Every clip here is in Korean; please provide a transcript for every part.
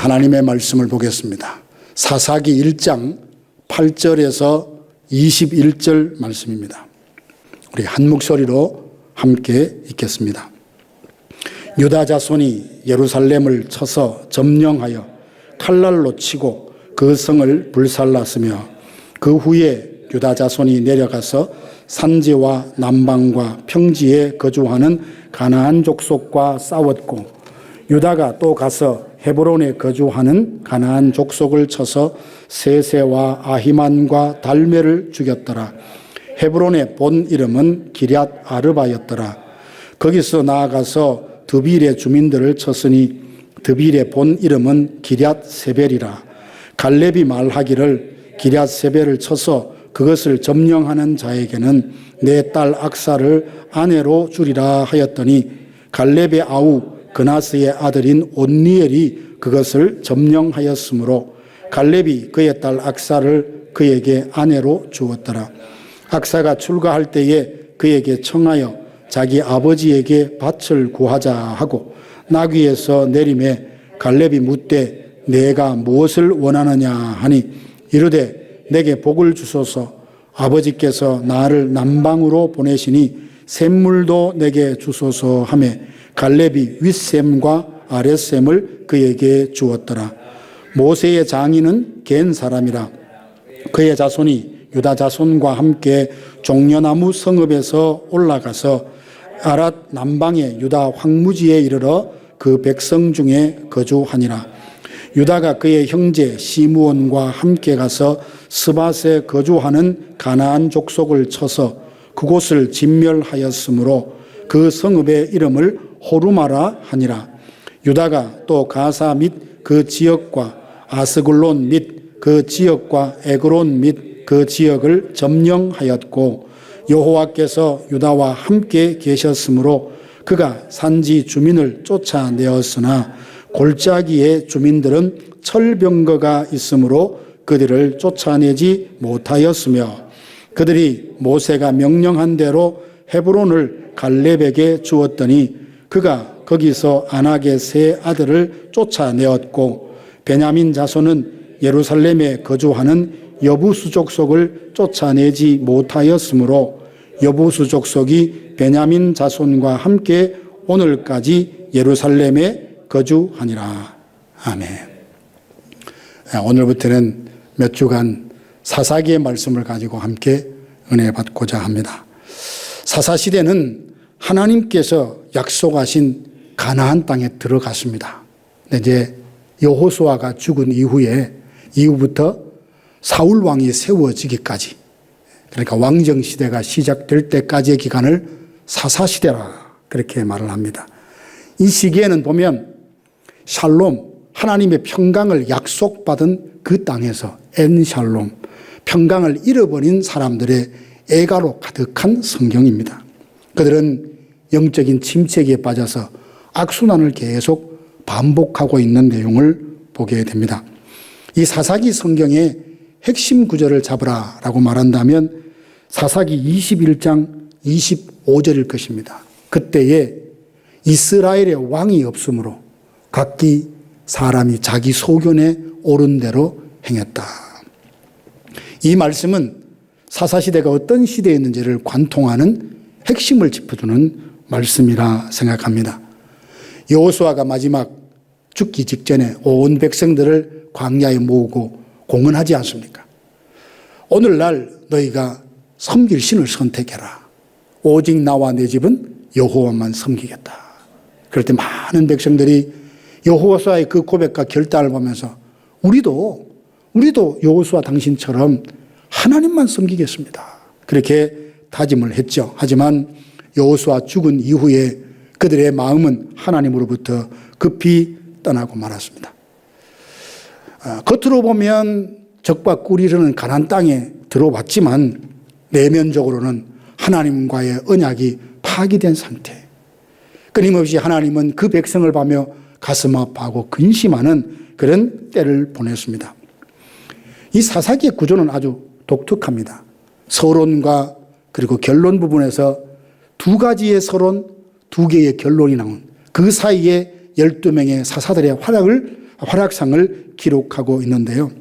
하나님의 말씀을 보겠습니다. 사사기 1장 8절에서 21절 말씀입니다. 우리 한 목소리로 함께 읽겠습니다. 유다 자손이 예루살렘을 쳐서 점령하여 칼날로 치고 그 성을 불살랐으며 그 후에 유다 자손이 내려가서 산지와 남방과 평지에 거주하는 가나안 족속과 싸웠고 유다가 또 가서 헤브론에 거주하는 가나안 족속을 쳐서 세세와 아히만과 달메를 죽였더라. 헤브론의 본 이름은 기럇 아르바였더라. 거기서 나아가서 드빌의 주민들을 쳤으니 드빌의 본 이름은 기럇 세벨이라. 갈렙이 말하기를 기럇 세벨을 쳐서 그것을 점령하는 자에게는 내 딸 악사를 아내로 주리라 하였더니 갈렙의 아우 그나스의 아들인 온니엘이 그것을 점령하였으므로 갈렙이 그의 딸 악사를 그에게 아내로 주었더라. 악사가 출가할 때에 그에게 청하여 자기 아버지에게 밭을 구하자 하고 나귀에서 내림에 갈렙이 묻되 내가 무엇을 원하느냐 하니 이르되 내게 복을 주소서. 아버지께서 나를 남방으로 보내시니 샘물도 내게 주소서 하며 갈렙이 윗샘과 아랫샘을 그에게 주었더라. 모세의 장인은 겐 사람이라. 그의 자손이 유다 자손과 함께 종려나무 성읍에서 올라가서 아랏 남방의 유다 황무지에 이르러 그 백성 중에 거주하니라. 유다가 그의 형제 시므온과 함께 가서 스밧에 거주하는 가나안 족속을 쳐서 그곳을 진멸하였으므로 그 성읍의 이름을 호르마라 하니라. 유다가 또 가사 및 그 지역과 아스글론 및 그 지역과 에그론 및 그 지역을 점령하였고 여호와께서 유다와 함께 계셨으므로 그가 산지 주민을 쫓아내었으나 골짜기의 주민들은 철병거가 있으므로 그들을 쫓아내지 못하였으며 그들이 모세가 명령한 대로 헤브론을 갈렙에게 주었더니 그가 거기서 아낙의 세 아들을 쫓아내었고 베냐민 자손은 예루살렘에 거주하는 여부수 족속을 쫓아내지 못하였으므로 여부수 족속이 베냐민 자손과 함께 오늘까지 예루살렘에 거주하니라. 아멘. 오늘부터는 몇 주간 사사기의 말씀을 가지고 함께 은혜 받고자 합니다. 사사시대는 하나님께서 약속하신 가나안 땅에 들어갔습니다. 근데 이제 여호수아가 죽은 이후부터 사울 왕이 세워지기까지, 그러니까 왕정 시대가 시작될 때까지의 기간을 사사시대라 그렇게 말을 합니다. 이 시기에는 보면 샬롬, 하나님의 평강을 약속받은 그 땅에서 엔샬롬, 평강을 잃어버린 사람들의 애가로 가득한 성경입니다. 그들은 영적인 침체기에 빠져서 악순환을 계속 반복하고 있는 내용을 보게 됩니다. 이 사사기 성경의 핵심 구절을 잡으라라고 말한다면 사사기 21장 25절일 것입니다. 그때에 이스라엘의 왕이 없으므로 각기 사람이 자기 소견에 옳은 대로 행했다. 이 말씀은 사사시대가 어떤 시대였는지를 관통하는 핵심을 짚어주는 말씀이라 생각합니다. 여호수아가 마지막 죽기 직전에 온 백성들을 광야에 모으고 공언하지 않습니까? 오늘날 너희가 섬길 신을 선택해라. 오직 나와 내 집은 여호와만 섬기겠다. 그럴 때 많은 백성들이 여호수아의 그 고백과 결단을 보면서 우리도 여호수아 당신처럼 하나님만 섬기겠습니다. 그렇게 다짐을 했죠. 하지만 여호수아 죽은 이후에 그들의 마음은 하나님으로부터 급히 떠나고 말았습니다. 겉으로 보면 적과 꿀이 흐르는 가나안 땅에 들어왔지만 내면적으로는 하나님과의 언약이 파기된 상태. 끊임없이 하나님은 그 백성을 봐며 가슴 아파하고 근심하는 그런 때를 보냈습니다. 이 사사기의 구조는 아주 독특합니다. 서론과 그리고 결론 부분에서 두 가지의 서론, 두 개의 결론이 나온 그 사이에 12명의 사사들의 활약을 활약상을 기록하고 있는데요.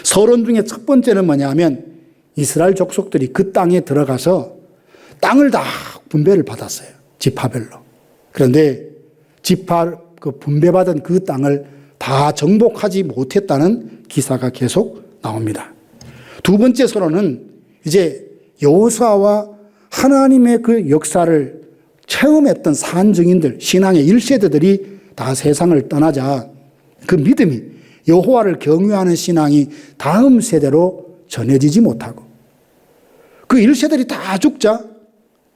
서론 중에 첫 번째는 뭐냐면 이스라엘 족속들이 그 땅에 들어가서 땅을 다 분배를 받았어요. 지파별로. 그런데 그 분배받은 그 땅을 다 정복하지 못했다는 기사가 계속 나옵니다. 두 번째 서론은 이제 여호수아와 하나님의 그 역사를 체험했던 산증인들, 신앙의 1세대들이 다 세상을 떠나자 그 믿음이, 여호와를 경외하는 신앙이 다음 세대로 전해지지 못하고 그 1세들이 다 죽자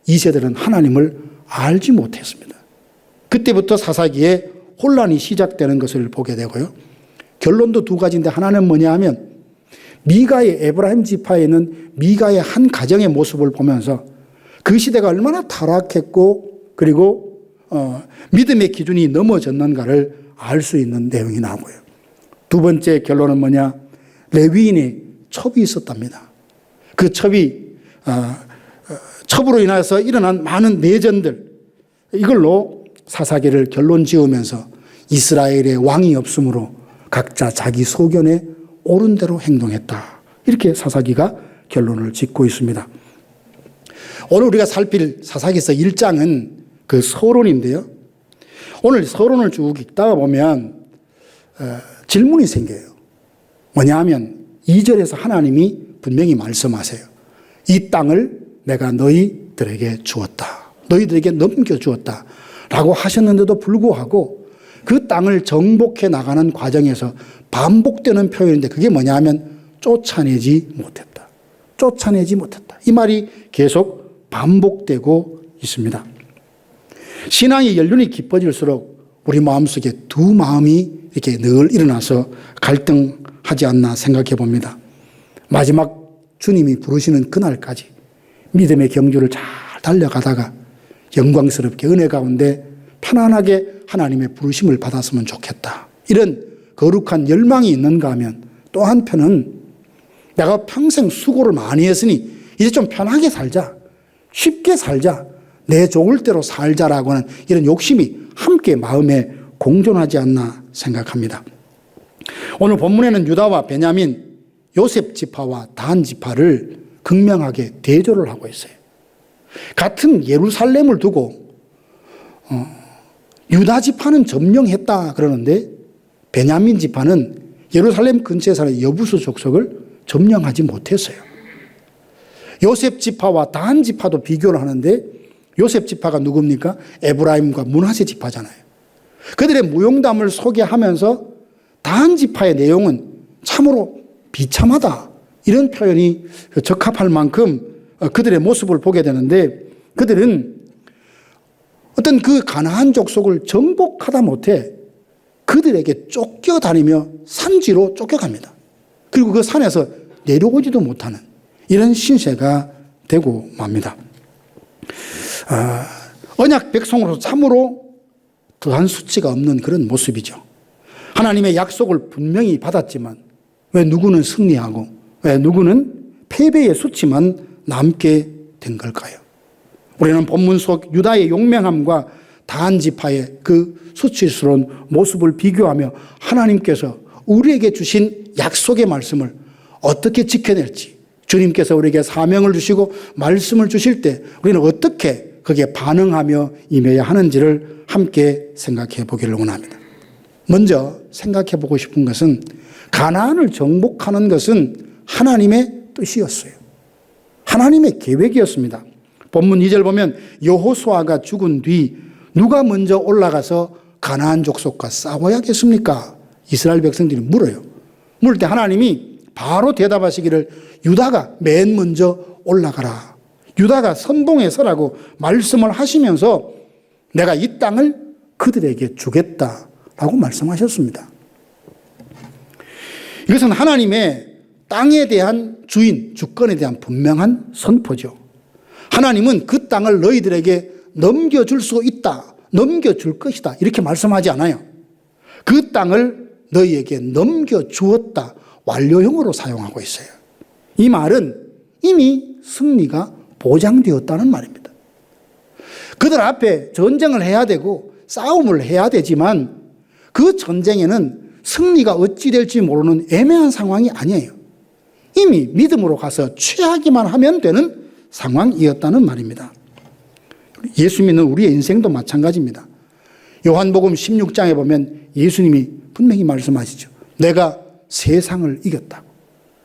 2세들은 하나님을 알지 못했습니다. 그때부터 사사기에 혼란이 시작되는 것을 보게 되고요. 결론도 두 가지인데 하나는 뭐냐 하면 미가의 에브라임 지파에 있는 미가의 한 가정의 모습을 보면서 그 시대가 얼마나 타락했고 그리고 믿음의 기준이 넘어졌는가를 알 수 있는 내용이 나오고요. 두 번째 결론은 뭐냐? 레위인의 첩이 있었답니다. 그 첩으로 인해서 일어난 많은 내전들, 이걸로 사사기를 결론 지으면서 이스라엘의 왕이 없으므로 각자 자기 소견에 옳은 대로 행동했다. 이렇게 사사기가 결론을 짓고 있습니다. 오늘 우리가 살필 사사기서 1장은 그 서론인데요. 오늘 서론을 쭉 읽다가 보면 질문이 생겨요. 뭐냐 하면 2절에서 하나님이 분명히 말씀하세요. 이 땅을 내가 너희들에게 주었다. 너희들에게 넘겨주었다. 라고 하셨는데도 불구하고 그 땅을 정복해 나가는 과정에서 반복되는 표현인데 그게 뭐냐 하면 쫓아내지 못했다. 쫓아내지 못했다. 이 말이 계속 반복되고 있습니다. 신앙의 연륜이 깊어질수록 우리 마음속에 두 마음이 이렇게 늘 일어나서 갈등하지 않나 생각해 봅니다. 마지막 주님이 부르시는 그날까지 믿음의 경주를 잘 달려가다가 영광스럽게 은혜 가운데 편안하게 하나님의 부르심을 받았으면 좋겠다. 이런 거룩한 열망이 있는가 하면 또 한편은 내가 평생 수고를 많이 했으니 이제 좀 편하게 살자. 쉽게 살자. 내 좋을 대로 살자라고 하는 이런 욕심이 함께 마음에 공존하지 않나 생각합니다. 오늘 본문에는 유다와 베냐민, 요셉 지파와 단 지파를 극명하게 대조를 하고 있어요. 같은 예루살렘을 두고 유다 지파는 점령했다 그러는데 베냐민 지파는 예루살렘 근처에 사는 여부수 족속을 점령하지 못했어요. 요셉 지파와 단 지파도 비교를 하는데 요셉 지파가 누굽니까? 에브라임과 므낫세 지파잖아요. 그들의 무용담을 소개하면서 단 지파의 내용은 참으로 비참하다. 이런 표현이 적합할 만큼 그들의 모습을 보게 되는데 그들은 어떤 그 가나안 족속을 정복하다 못해 그들에게 쫓겨다니며 산지로 쫓겨갑니다. 그리고 그 산에서 내려오지도 못하는 이런 신세가 되고 맙니다. 언약 백성으로서 참으로 더한 수치가 없는 그런 모습이죠. 하나님의 약속을 분명히 받았지만 왜 누구는 승리하고 왜 누구는 패배의 수치만 남게 된 걸까요? 우리는 본문 속 유다의 용맹함과 단 지파의 그 수치스러운 모습을 비교하며 하나님께서 우리에게 주신 약속의 말씀을 어떻게 지켜낼지, 주님께서 우리에게 사명을 주시고 말씀을 주실 때 우리는 어떻게 거기에 반응하며 임해야 하는지를 함께 생각해 보기를 원합니다. 먼저 생각해 보고 싶은 것은 가나안을 정복하는 것은 하나님의 뜻이었어요. 하나님의 계획이었습니다. 본문 2절 보면 여호수아가 죽은 뒤 누가 먼저 올라가서 가나안 족속과 싸워야겠습니까? 이스라엘 백성들이 물어요. 물을 때 하나님이 바로 대답하시기를 유다가 맨 먼저 올라가라. 유다가 선봉에 서라고 말씀을 하시면서 내가 이 땅을 그들에게 주겠다라고 말씀하셨습니다. 이것은 하나님의 땅에 대한 주인, 주권에 대한 분명한 선포죠. 하나님은 그 땅을 너희들에게 넘겨줄 수 있다, 넘겨줄 것이다 이렇게 말씀하지 않아요. 그 땅을 너희에게 넘겨주었다 완료형으로 사용하고 있어요. 이 말은 이미 승리가 보장되었다는 말입니다. 그들 앞에 전쟁을 해야 되고 싸움을 해야 되지만 그 전쟁에는 승리가 어찌 될지 모르는 애매한 상황이 아니에요. 이미 믿음으로 가서 취하기만 하면 되는 상황이었다는 말입니다. 예수 믿는 우리의 인생도 마찬가지입니다. 요한복음 16장에 보면 예수님이 분명히 말씀하시죠. 내가 세상을 이겼다고.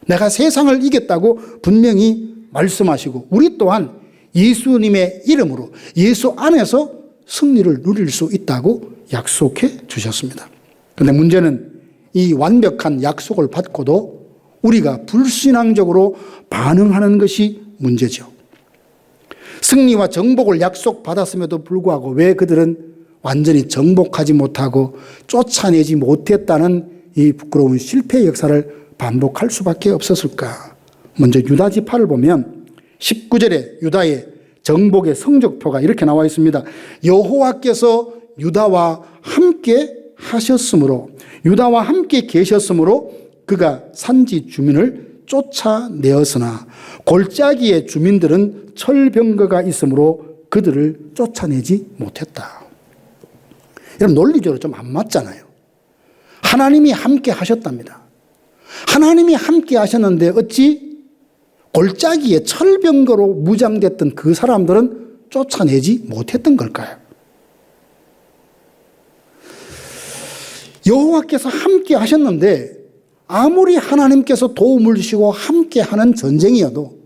내가 세상을 이겼다고 분명히 말씀하시고 우리 또한 예수님의 이름으로 예수 안에서 승리를 누릴 수 있다고 약속해 주셨습니다. 그런데 문제는 이 완벽한 약속을 받고도 우리가 불신앙적으로 반응하는 것이 문제죠. 승리와 정복을 약속받았음에도 불구하고 왜 그들은 완전히 정복하지 못하고 쫓아내지 못했다는 이 부끄러운 실패의 역사를 반복할 수밖에 없었을까? 먼저 유다 지파를 보면 19절에 유다의 정복의 성적표가 이렇게 나와 있습니다. 여호와께서 유다와 함께 하셨으므로 유다와 함께 계셨으므로 그가 산지 주민을 쫓아내었으나 골짜기의 주민들은 철병거가 있으므로 그들을 쫓아내지 못했다. 여러분 논리적으로 좀 안 맞잖아요. 하나님이 함께 하셨답니다. 하나님이 함께 하셨는데 어찌 골짜기에 철병거로 무장됐던 그 사람들은 쫓아내지 못했던 걸까요? 여호와께서 함께 하셨는데 아무리 하나님께서 도움을 주시고 함께하는 전쟁이어도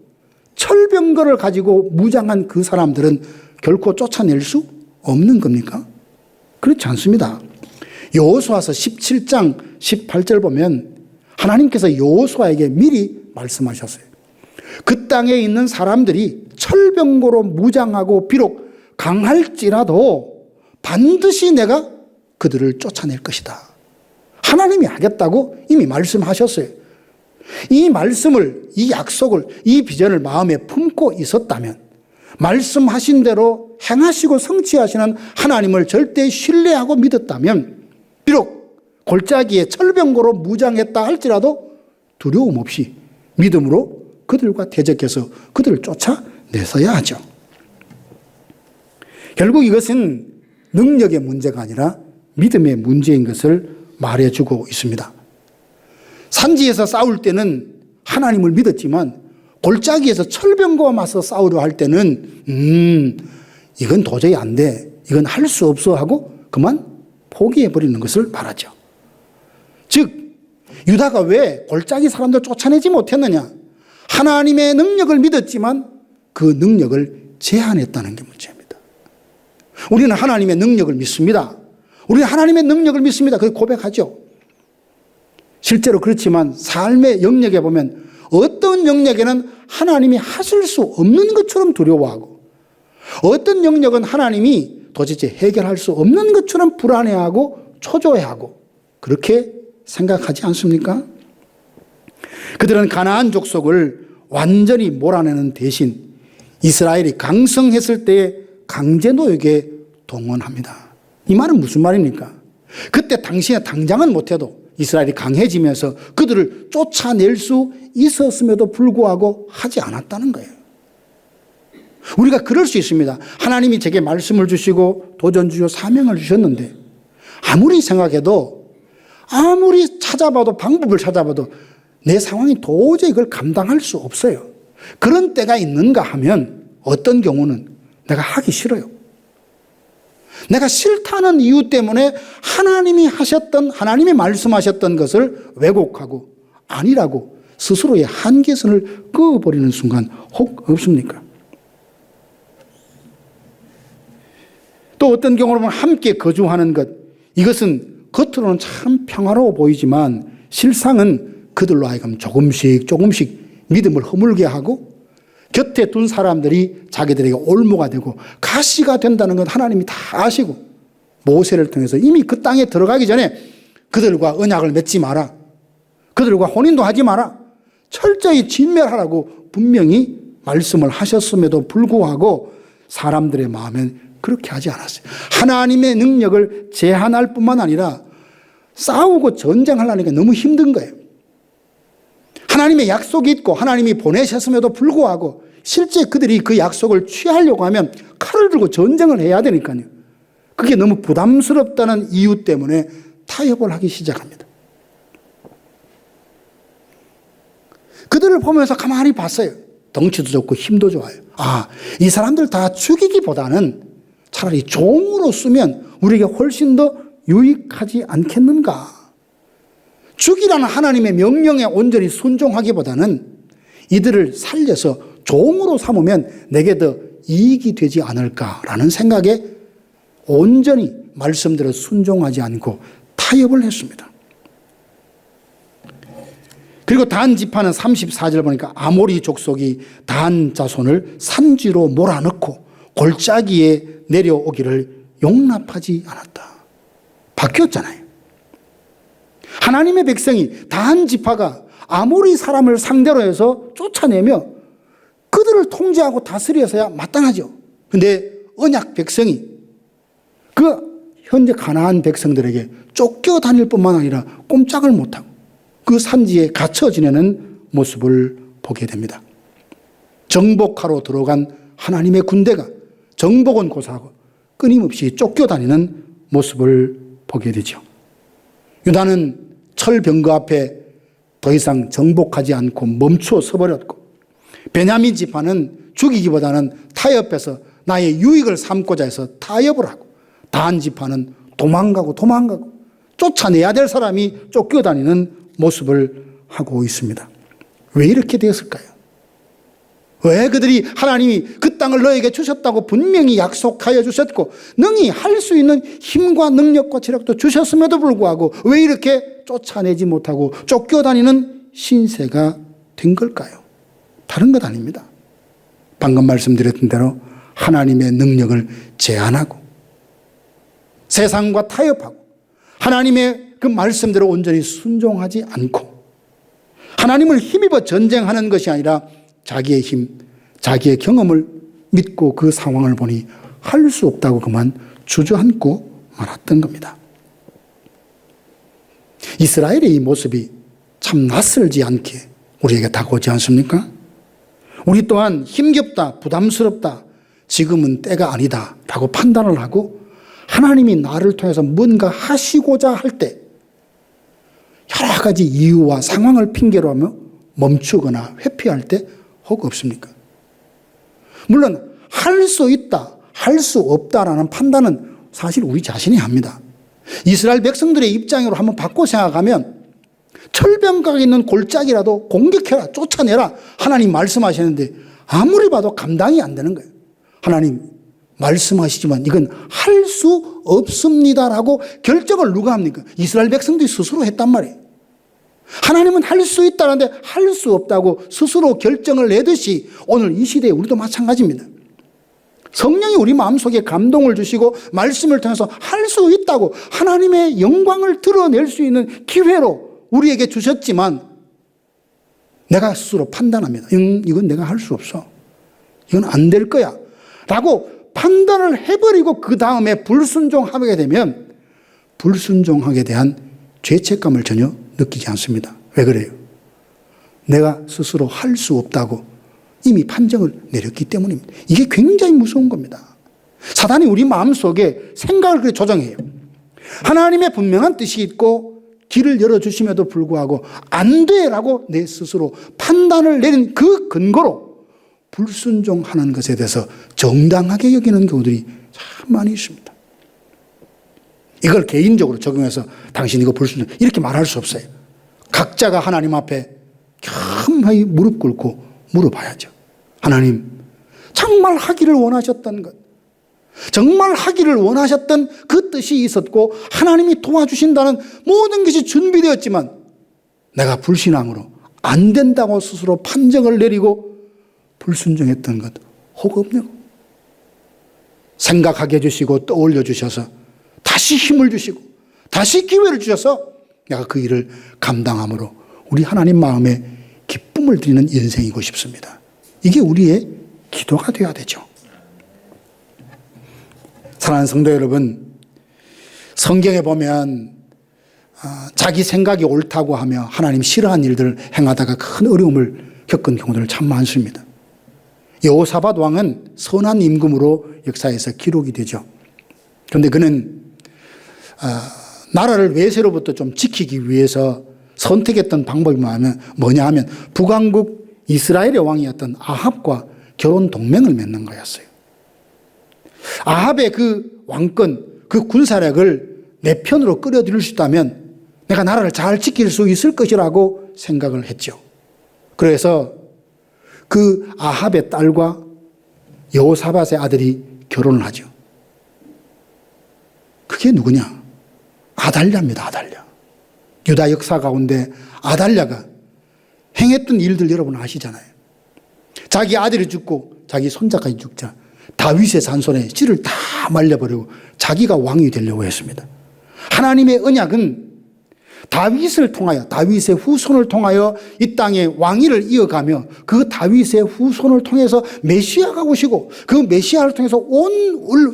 철병거를 가지고 무장한 그 사람들은 결코 쫓아낼 수 없는 겁니까? 그렇지 않습니다. 여호수아서 17장 18절 보면 하나님께서 여호수아에게 미리 말씀하셨어요. 그 땅에 있는 사람들이 철병거로 무장하고 비록 강할지라도 반드시 내가 그들을 쫓아낼 것이다. 하나님이 하겠다고 이미 말씀하셨어요. 이 말씀을, 이 약속을, 이 비전을 마음에 품고 있었다면 말씀하신 대로 행하시고 성취하시는 하나님을 절대 신뢰하고 믿었다면 비록 골짜기에 철병거로 무장했다 할지라도 두려움 없이 믿음으로 그들과 대적해서 그들을 쫓아내서야 하죠. 결국 이것은 능력의 문제가 아니라 믿음의 문제인 것을 말해주고 있습니다. 산지에서 싸울 때는 하나님을 믿었지만 골짜기에서 철병거와 맞서 싸우려 할 때는 이건 도저히 안 돼. 이건 할 수 없어 하고 그만 포기해버리는 것을 말하죠. 즉 유다가 왜 골짜기 사람들 쫓아내지 못했느냐? 하나님의 능력을 믿었지만 그 능력을 제한했다는 게 문제입니다. 우리는 하나님의 능력을 믿습니다. 우리는 하나님의 능력을 믿습니다. 그렇게 고백하죠. 실제로 그렇지만 삶의 영역에 보면 어떤 영역에는 하나님이 하실 수 없는 것처럼 두려워하고 어떤 영역은 하나님이 도대체 해결할 수 없는 것처럼 불안해하고 초조해하고 그렇게 생각하지 않습니까? 그들은 가나안 족속을 완전히 몰아내는 대신 이스라엘이 강성했을 때의 강제노역에 동원합니다. 이 말은 무슨 말입니까? 그때 당시에 당장은 못해도 이스라엘이 강해지면서 그들을 쫓아낼 수 있었음에도 불구하고 하지 않았다는 거예요. 우리가 그럴 수 있습니다. 하나님이 제게 말씀을 주시고 도전 주시고 사명을 주셨는데 아무리 생각해도 아무리 찾아봐도 방법을 찾아봐도 내 상황이 도저히 그걸 감당할 수 없어요. 그런 때가 있는가 하면 어떤 경우는 내가 하기 싫어요. 내가 싫다는 이유 때문에 하나님이 하셨던 하나님이 말씀하셨던 것을 왜곡하고 아니라고 스스로의 한계선을 그어버리는 순간 혹 없습니까? 또 어떤 경우로 보면 함께 거주하는 것, 이것은 겉으로는 참 평화로워 보이지만 실상은 그들로 하여금 조금씩 믿음을 허물게 하고 곁에 둔 사람들이 자기들에게 올무가 되고 가시가 된다는 건 하나님이 다 아시고 모세를 통해서 이미 그 땅에 들어가기 전에 그들과 언약을 맺지 마라. 그들과 혼인도 하지 마라. 철저히 진멸하라고 분명히 말씀을 하셨음에도 불구하고 사람들의 마음엔 그렇게 하지 않았어요. 하나님의 능력을 제한할 뿐만 아니라 싸우고 전쟁하려니까 너무 힘든 거예요. 하나님의 약속이 있고 하나님이 보내셨음에도 불구하고 실제 그들이 그 약속을 취하려고 하면 칼을 들고 전쟁을 해야 되니까요. 그게 너무 부담스럽다는 이유 때문에 타협을 하기 시작합니다. 그들을 보면서 가만히 봤어요. 덩치도 좋고 힘도 좋아요. 이 사람들 다 죽이기보다는 차라리 종으로 쓰면 우리에게 훨씬 더 유익하지 않겠는가. 죽이라는 하나님의 명령에 온전히 순종하기보다는 이들을 살려서 종으로 삼으면 내게 더 이익이 되지 않을까라는 생각에 온전히 말씀대로 순종하지 않고 타협을 했습니다. 그리고 단 지파는 34절 보니까 아모리 족속이 단 자손을 산지로 몰아넣고 골짜기에 내려오기를 용납하지 않았다. 바뀌었잖아요. 하나님의 백성이 단 지파가 아모리 사람을 상대로 해서 쫓아내며 그들을 통제하고 다스려서야 마땅하죠. 그런데 언약 백성이 그 현재 가나안 백성들에게 쫓겨다닐 뿐만 아니라 꼼짝을 못하고 그 산지에 갇혀 지내는 모습을 보게 됩니다. 정복하러 들어간 하나님의 군대가 정복은 고사하고 끊임없이 쫓겨다니는 모습을 보게 되죠. 유다는 철병거 앞에 더 이상 정복하지 않고 멈추어 서버렸고, 베냐민 지파는 죽이기보다는 타협해서 나의 유익을 삼고자 해서 타협을 하고, 단 지파는 도망가고 쫓아내야 될 사람이 쫓겨다니는 모습을 하고 있습니다. 왜 이렇게 되었을까요? 왜 그들이 하나님이 그 땅을 너에게 주셨다고 분명히 약속하여 주셨고 능히 할 수 있는 힘과 능력과 체력도 주셨음에도 불구하고 왜 이렇게 쫓아내지 못하고 쫓겨다니는 신세가 된 걸까요? 다른 것 아닙니다. 방금 말씀드렸던 대로 하나님의 능력을 제한하고 세상과 타협하고 하나님의 그 말씀대로 온전히 순종하지 않고 하나님을 힘입어 전쟁하는 것이 아니라 자기의 힘, 자기의 경험을 믿고 그 상황을 보니 할 수 없다고 그만 주저앉고 말았던 겁니다. 이스라엘의 이 모습이 참 낯설지 않게 우리에게 다가오지 않습니까? 우리 또한 힘겹다, 부담스럽다, 지금은 때가 아니다 라고 판단을 하고 하나님이 나를 통해서 뭔가 하시고자 할 때 여러 가지 이유와 상황을 핑계로 하며 멈추거나 회피할 때 혹 없습니까? 물론 할 수 있다, 할 수 없다라는 판단은 사실 우리 자신이 합니다. 이스라엘 백성들의 입장으로 한번 바꿔 생각하면 철병가에 있는 골짜기라도 공격해라, 쫓아내라 하나님 말씀하시는데 아무리 봐도 감당이 안 되는 거예요. 하나님 말씀하시지만 이건 할 수 없습니다라고 결정을 누가 합니까? 이스라엘 백성들이 스스로 했단 말이에요. 하나님은 할 수 있다는데 할 수 없다고 스스로 결정을 내듯이 오늘 이 시대에 우리도 마찬가지입니다. 성령이 우리 마음속에 감동을 주시고 말씀을 통해서 할 수 있다고 하나님의 영광을 드러낼 수 있는 기회로 우리에게 주셨지만 내가 스스로 판단합니다. 이건 내가 할 수 없어. 이건 안 될 거야 라고 판단을 해버리고 그 다음에 불순종하게 되면 불순종하게 대한 죄책감을 전혀 느끼지 않습니다. 왜 그래요? 내가 스스로 할 수 없다고 이미 판정을 내렸기 때문입니다. 이게 굉장히 무서운 겁니다. 사단이 우리 마음속에 생각을 그렇게 조정해요. 하나님의 분명한 뜻이 있고 길을 열어주심에도 불구하고 안 돼라고 내 스스로 판단을 내린 그 근거로 불순종하는 것에 대해서 정당하게 여기는 경우들이 참 많이 있습니다. 이걸 개인적으로 적용해서 당신 이거 불순종 이렇게 말할 수 없어요. 각자가 하나님 앞에 겸허히 무릎 꿇고 물어봐야죠. 하나님, 정말 하기를 원하셨던 것, 정말 하기를 원하셨던 그 뜻이 있었고 하나님이 도와주신다는 모든 것이 준비되었지만 내가 불신앙으로 안 된다고 스스로 판정을 내리고 불순종했던 것 혹 없냐고. 생각하게 해주시고 떠올려 주셔서 다시 힘을 주시고 다시 기회를 주셔서 내가 그 일을 감당함으로 우리 하나님 마음에 기쁨을 드리는 인생이고 싶습니다. 이게 우리의 기도가 되어야 되죠. 사랑하는 성도 여러분, 성경에 보면 자기 생각이 옳다고 하며 하나님 싫어하는 일들을 행하다가 큰 어려움을 겪은 경우들 참 많습니다. 여호사밧 왕은 선한 임금으로 역사에서 기록이 되죠. 그런데 그는 나라를 외세로부터 좀 지키기 위해서 선택했던 방법이 뭐냐 하면 북왕국 이스라엘의 왕이었던 아합과 결혼 동맹을 맺는 거였어요. 아합의 그 왕권, 그 군사력을 내 편으로 끌어들일 수 있다면 내가 나라를 잘 지킬 수 있을 것이라고 생각을 했죠. 그래서 그 아합의 딸과 여호사밧의 아들이 결혼을 하죠. 그게 누구냐? 아달랴입니다. 아달랴. 유다 역사 가운데 아달랴가 행했던 일들 여러분 아시잖아요. 자기 아들이 죽고 자기 손자까지 죽자 다윗의 잔손에 씨를 다 말려버리고 자기가 왕이 되려고 했습니다. 하나님의 언약은 다윗을 통하여, 다윗의 후손을 통하여 이 땅의 왕위를 이어가며 그 다윗의 후손을 통해서 메시아가 오시고 그 메시아를 통해서 온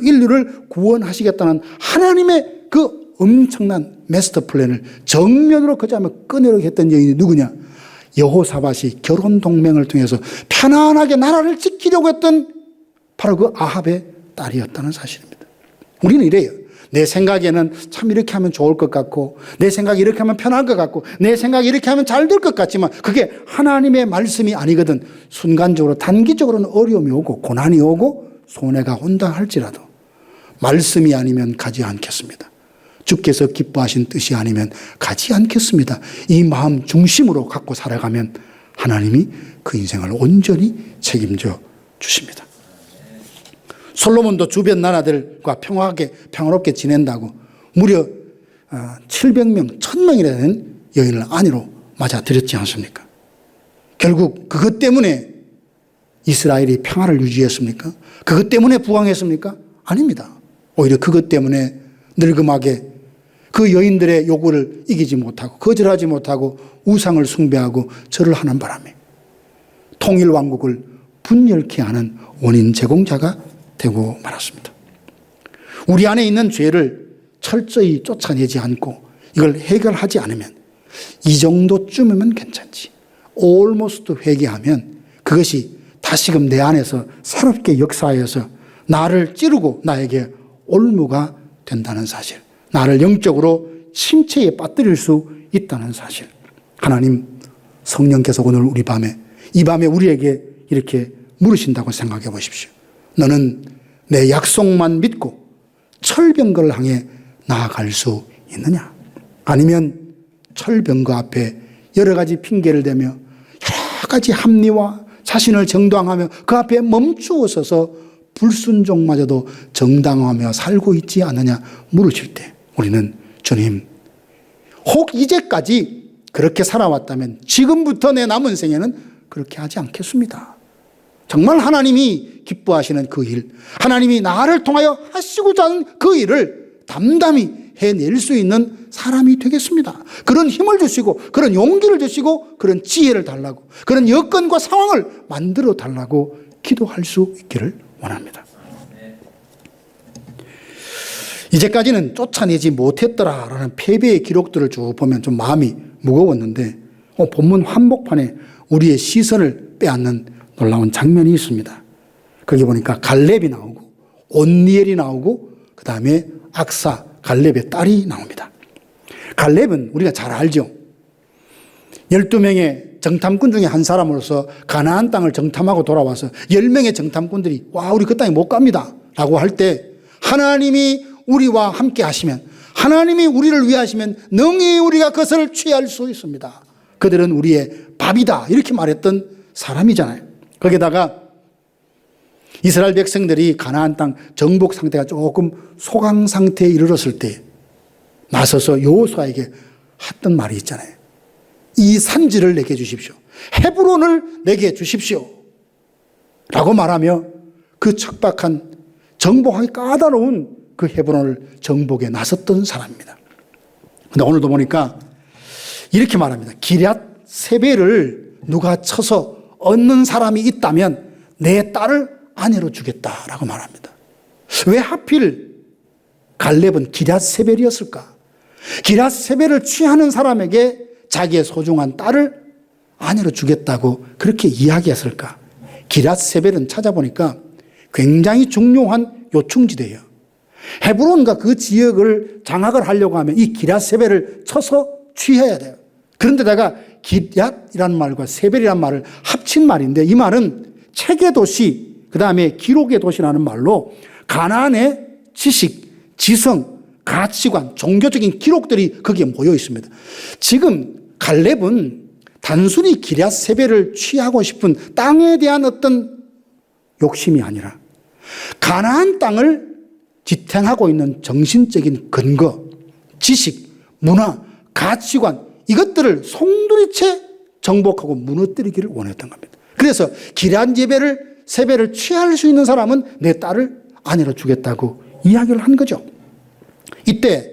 인류를 구원하시겠다는 하나님의 그 엄청난 마스터 플랜을 정면으로 거절하며 꺼내려고 했던 여인이 누구냐? 여호사밧이 결혼 동맹을 통해서 편안하게 나라를 지키려고 했던 바로 그 아합의 딸이었다는 사실입니다. 우리는 이래요. 내 생각에는 참 이렇게 하면 좋을 것 같고 내 생각이 이렇게 하면 편할 것 같고 내 생각이 이렇게 하면 잘 될 것 같지만 그게 하나님의 말씀이 아니거든. 순간적으로 단기적으로는 어려움이 오고 고난이 오고 손해가 온다 할지라도 말씀이 아니면 가지 않겠습니다. 주께서 기뻐하신 뜻이 아니면 가지 않겠습니다. 이 마음 중심으로 갖고 살아가면 하나님이 그 인생을 온전히 책임져 주십니다. 솔로몬도 주변 나라들과 평화롭게 지낸다고 무려 700명, 1000명이나 되는 여인을 아내로 맞아들였지 않습니까? 결국 그것 때문에 이스라엘이 평화를 유지했습니까? 그것 때문에 부강했습니까? 아닙니다. 오히려 그것 때문에 늙음하게 그 여인들의 요구를 이기지 못하고 거절하지 못하고 우상을 숭배하고 절을 하는 바람에 통일왕국을 분열케 하는 원인 제공자가 되고 말았습니다. 우리 안에 있는 죄를 철저히 쫓아내지 않고 이걸 해결하지 않으면 이 정도쯤이면 괜찮지. almost 회개하면 그것이 다시금 내 안에서 새롭게 역사하여서 나를 찌르고 나에게 올무가 된다는 사실. 나를 영적으로 침체에 빠뜨릴 수 있다는 사실. 하나님 성령께서 오늘 이 밤에 우리에게 이렇게 물으신다고 생각해 보십시오. 너는 내 약속만 믿고 철병거를 향해 나아갈 수 있느냐? 아니면 철병거 앞에 여러 가지 핑계를 대며 여러 가지 합리와 자신을 정당하며 그 앞에 멈추어 서서 불순종마저도 정당화하며 살고 있지 않느냐 물으실 때 우리는 주님, 혹 이제까지 그렇게 살아왔다면 지금부터 내 남은 생에는 그렇게 하지 않겠습니다. 정말 하나님이 기뻐하시는 그 일, 하나님이 나를 통하여 하시고자 하는 그 일을 담담히 해낼 수 있는 사람이 되겠습니다. 그런 힘을 주시고 그런 용기를 주시고 그런 지혜를 달라고 그런 여건과 상황을 만들어 달라고 기도할 수 있기를 원합니다. 이제까지는 쫓아내지 못했더라라는 패배의 기록들을 쭉 보면 좀 마음이 무거웠는데 본문 한복판에 우리의 시선을 빼앗는 놀라운 장면이 있습니다. 거기 보니까 갈렙이 나오고 온니엘이 나오고 그 다음에 악사 갈렙의 딸이 나옵니다. 갈렙은 우리가 잘 알죠. 12명의 정탐꾼 중에 한 사람으로서 가나안 땅을 정탐하고 돌아와서 10명의 정탐꾼들이 와 우리 그 땅에 못 갑니다 라고 할 때 하나님이 우리와 함께 하시면 하나님이 우리를 위하시면 능히 우리가 그것을 취할 수 있습니다. 그들은 우리의 밥이다 이렇게 말했던 사람이잖아요. 거기다가 이스라엘 백성들이 가나안 땅 정복 상태가 조금 소강 상태에 이르렀을 때 나서서 여호수아에게 했던 말이 있잖아요. 이 산지를 내게 주십시오. 헤브론을 내게 주십시오. 라고 말하며 그 척박한 정복하기 까다로운 그 헤브론을 정복에 나섰던 사람입니다. 그런데 오늘도 보니까 이렇게 말합니다. 기럇 세벨을 누가 쳐서 얻는 사람이 있다면 내 딸을 아내로 주겠다라고 말합니다. 왜 하필 갈렙은 기럇 세벨이었을까? 기럇 세벨을 취하는 사람에게 자기의 소중한 딸을 아내로 주겠다고 그렇게 이야기했을까? 기럇 세벨은 찾아보니까 굉장히 중요한 요충지대예요. 헤브론과 그 지역을 장악을 하려고 하면 이 기럇세벨을 쳐서 취해야 돼요. 그런데다가 기럇이라는 말과 세벨이라는 말을 합친 말인데, 이 말은 책의 도시, 그 다음에 기록의 도시라는 말로 가나안의 지식, 지성, 가치관, 종교적인 기록들이 거기에 모여 있습니다. 지금 갈렙은 단순히 기럇세벨을 취하고 싶은 땅에 대한 어떤 욕심이 아니라 가나안 땅을 지탱하고 있는 정신적인 근거, 지식, 문화, 가치관, 이것들을 송두리째 정복하고 무너뜨리기를 원했던 겁니다. 그래서 기럇세벨을 취할 수 있는 사람은 내 딸을 아내로 주겠다고 이야기를 한 거죠. 이때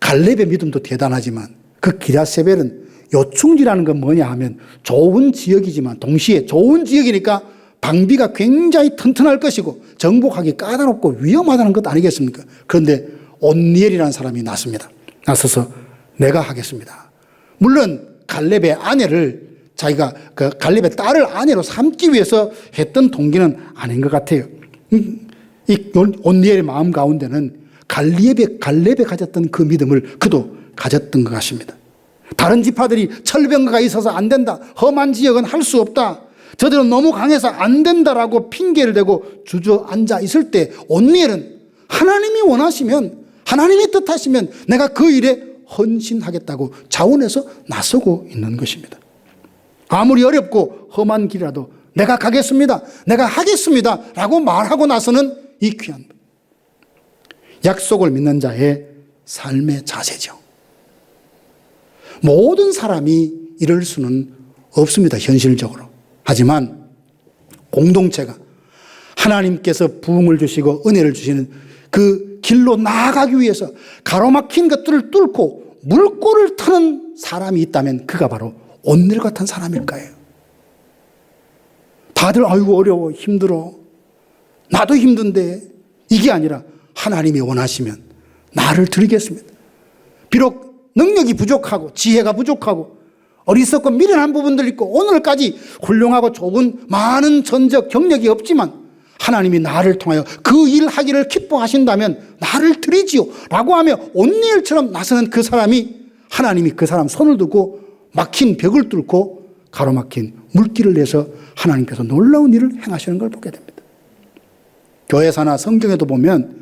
갈렙의 믿음도 대단하지만 그 기럇세벨은 요충지라는 건 뭐냐 하면 좋은 지역이지만 동시에 좋은 지역이니까 방비가 굉장히 튼튼할 것이고 정복하기 까다롭고 위험하다는 것 아니겠습니까? 그런데 온니엘이라는 사람이 나서서 내가 하겠습니다. 물론 갈렙의 아내를 자기가 그 갈렙의 딸을 아내로 삼기 위해서 했던 동기는 아닌 것 같아요. 이 온니엘의 마음 가운데는 갈렙이 가졌던 그 믿음을 그도 가졌던 것 같습니다. 다른 지파들이 철병거가 있어서 안 된다, 험한 지역은 할 수 없다, 저들은 너무 강해서 안 된다라고 핑계를 대고 주저앉아 있을 때 온니엘은 하나님이 원하시면, 하나님이 뜻하시면 내가 그 일에 헌신하겠다고 자원해서 나서고 있는 것입니다. 아무리 어렵고 험한 길이라도 내가 가겠습니다, 내가 하겠습니다 라고 말하고 나서는 이 귀한 약속을 믿는 자의 삶의 자세죠. 모든 사람이 이럴 수는 없습니다, 현실적으로. 하지만 공동체가 하나님께서 부흥을 주시고 은혜를 주시는 그 길로 나아가기 위해서 가로막힌 것들을 뚫고 물꼬를 트는 사람이 있다면 그가 바로 온니엘 같은 사람일 거예요. 다들 아이고 어려워, 힘들어, 나도 힘든데, 이게 아니라 하나님이 원하시면 나를 드리겠습니다. 비록 능력이 부족하고 지혜가 부족하고 어리석고 미련한 부분들 있고 오늘까지 훌륭하고 좋은 많은 전적 경력이 없지만 하나님이 나를 통하여 그 일 하기를 기뻐하신다면 나를 드리지요 라고 하며 온니엘처럼 나서는 그 사람이, 하나님이 그 사람 손을 두고 막힌 벽을 뚫고 가로막힌 물길을 내서 하나님께서 놀라운 일을 행하시는 걸 보게 됩니다. 교회사나 성경에도 보면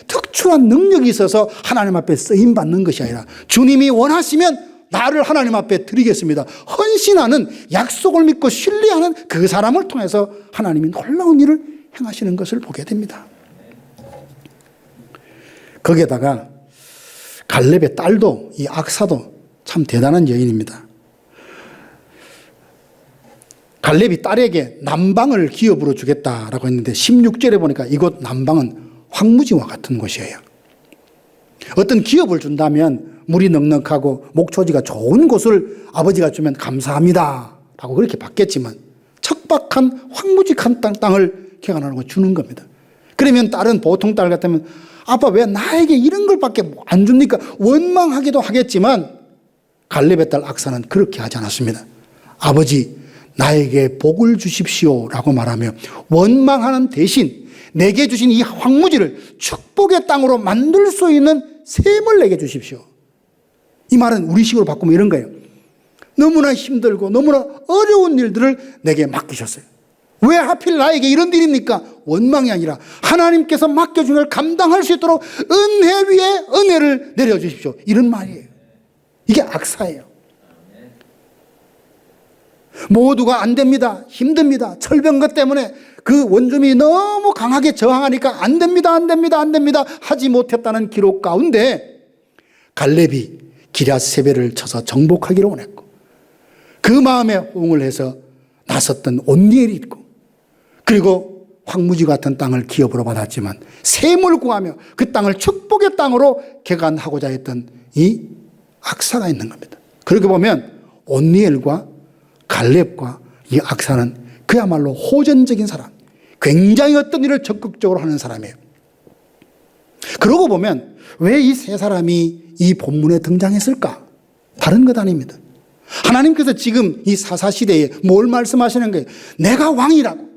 특출한 능력이 있어서 하나님 앞에 쓰임받는 것이 아니라 주님이 원하시면 나를 하나님 앞에 드리겠습니다, 헌신하는, 약속을 믿고 신뢰하는 그 사람을 통해서 하나님이 놀라운 일을 행하시는 것을 보게 됩니다. 거기에다가 갈렙의 딸도, 이 악사도 참 대단한 여인입니다. 갈렙이 딸에게 남방을 기업으로 주겠다라고 했는데 16절에 보니까 이곳 남방은 황무지와 같은 곳이에요. 어떤 기업을 준다면 물이 넉넉하고 목초지가 좋은 곳을 아버지가 주면 감사합니다 라고 그렇게 받겠지만 척박한 황무직한 땅을 개간하는 주는 겁니다. 그러면 딸은 보통 딸 같으면 아빠 왜 나에게 이런 걸 밖에 안 줍니까? 원망하기도 하겠지만 갈렙의 딸 악사는 그렇게 하지 않았습니다. 아버지 나에게 복을 주십시오 라고 말하며 원망하는 대신 내게 주신 이 황무지를 축복의 땅으로 만들 수 있는 셈을 내게 주십시오. 이 말은 우리식으로 바꾸면 이런 거예요. 너무나 힘들고 너무나 어려운 일들을 내게 맡기셨어요. 왜 하필 나에게 이런 일입니까? 원망이 아니라 하나님께서 맡겨준 걸 감당할 수 있도록 은혜 위에 은혜를 내려주십시오, 이런 말이에요. 이게 악사예요. 모두가 안 됩니다, 힘듭니다, 철병거 때문에 그 원룸이 너무 강하게 저항하니까 안 됩니다, 안 됩니다, 안 됩니다 하지 못했다는 기록 가운데 갈렙이 기럇세벨을 쳐서 정복하기를 원했고 그 마음에 호응을 해서 나섰던 온니엘이 있고, 그리고 황무지 같은 땅을 기업으로 받았지만 셈을 구하며 그 땅을 축복의 땅으로 개간하고자 했던 이 악사가 있는 겁니다. 그렇게 보면 온니엘과 갈렙과 이 악사는 그야말로 호전적인 사람, 굉장히 어떤 일을 적극적으로 하는 사람이에요. 그러고 보면 왜 이 세 사람이 이 본문에 등장했을까? 다른 것 아닙니다. 하나님께서 지금 이 사사시대에 뭘 말씀하시는 거예요? 내가 왕이라고,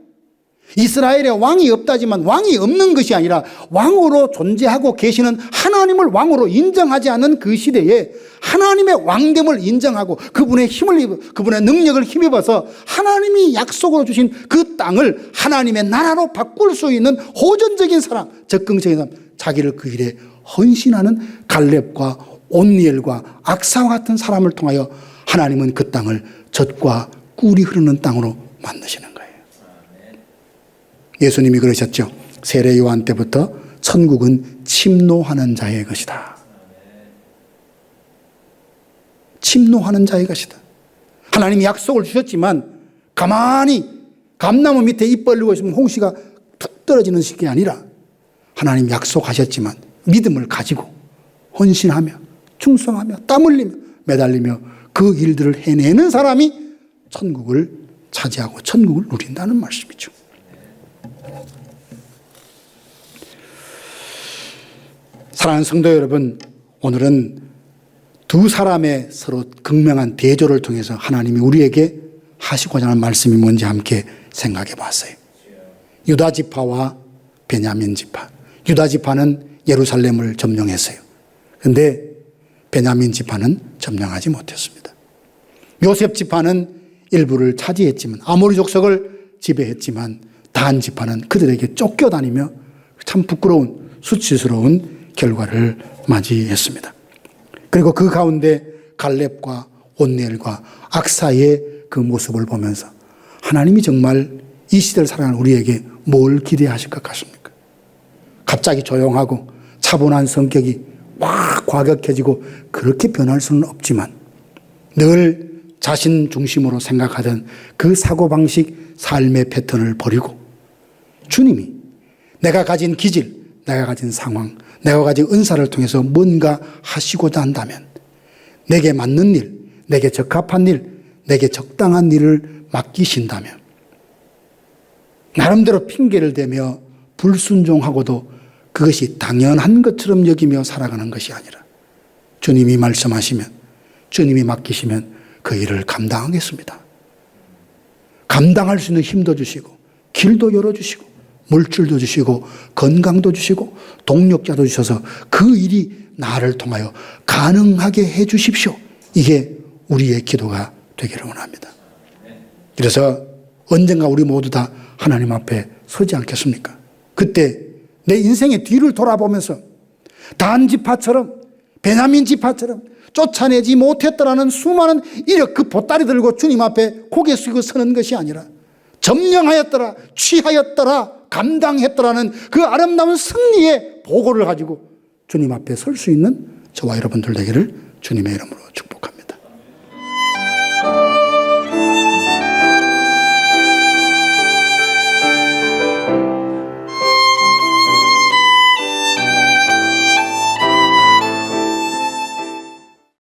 이스라엘에 왕이 없다지만 왕이 없는 것이 아니라 왕으로 존재하고 계시는 하나님을 왕으로 인정하지 않는 그 시대에 하나님의 왕됨을 인정하고 그분의 그분의 능력을 힘입어서 하나님이 약속으로 주신 그 땅을 하나님의 나라로 바꿀 수 있는 호전적인 사람, 적극적인 사람, 자기를 그 일에 헌신하는 갈렙과 온니엘과 악사와 같은 사람을 통하여 하나님은 그 땅을 젖과 꿀이 흐르는 땅으로 만드시는 거예요. 예수님이 그러셨죠. 세례 요한 때부터 천국은 침노하는 자의 것이다. 침노하는 자의 것이다. 하나님이 약속을 주셨지만 가만히 감나무 밑에 입 벌리고 있으면 홍시가 툭 떨어지는 식이 아니라 하나님 약속하셨지만 믿음을 가지고 헌신하며 충성하며 땀 흘리며 매달리며 그 일들을 해내는 사람이 천국을 차지하고 천국을 누린다는 말씀이죠. 사랑하는 성도 여러분, 오늘은 두 사람의 서로 극명한 대조를 통해서 하나님이 우리에게 하시고자 하는 말씀이 뭔지 함께 생각해 봤어요. 유다 지파와 베냐민 지파. 유다 지파는 예루살렘을 점령했어요. 그런데 베냐민 지파는 점령하지 못했습니다. 요셉 지파는 일부를 차지했지만 아모리 족속을 지배했지만 단 지파는 그들에게 쫓겨다니며 참 부끄러운 수치스러운 결과를 맞이했습니다. 그리고 그 가운데 갈렙과 온니엘과 악사의 그 모습을 보면서 하나님이 정말 이 시대를 살아가는 우리에게 뭘 기대하실 것 같습니까? 갑자기 조용하고 차분한 성격이 막 과격해지고 그렇게 변할 수는 없지만 늘 자신 중심으로 생각하던 그 사고방식, 삶의 패턴을 버리고 주님이 내가 가진 기질, 내가 가진 상황, 내가 가진 은사를 통해서 뭔가 하시고자 한다면 내게 맞는 일, 내게 적합한 일, 내게 적당한 일을 맡기신다면 나름대로 핑계를 대며 불순종하고도 그것이 당연한 것처럼 여기며 살아가는 것이 아니라 주님이 말씀하시면 주님이 맡기시면 그 일을 감당하겠습니다. 감당할 수 있는 힘도 주시고 길도 열어주시고 물줄도 주시고 건강도 주시고 동력자도 주셔서 그 일이 나를 통하여 가능하게 해 주십시오. 이게 우리의 기도가 되기를 원합니다. 그래서 언젠가 우리 모두 다 하나님 앞에 서지 않겠습니까? 그때 내 인생의 뒤를 돌아보면서 단 지파처럼 베냐민 지파처럼 쫓아내지 못했더라는 수많은 이력 그 보따리 들고 주님 앞에 고개 숙이고 서는 것이 아니라 점령하였더라, 취하였더라, 감당했더라는 그 아름다운 승리의 보고를 가지고 주님 앞에 설 수 있는 저와 여러분들 되기를 주님의 이름으로 축복합니다.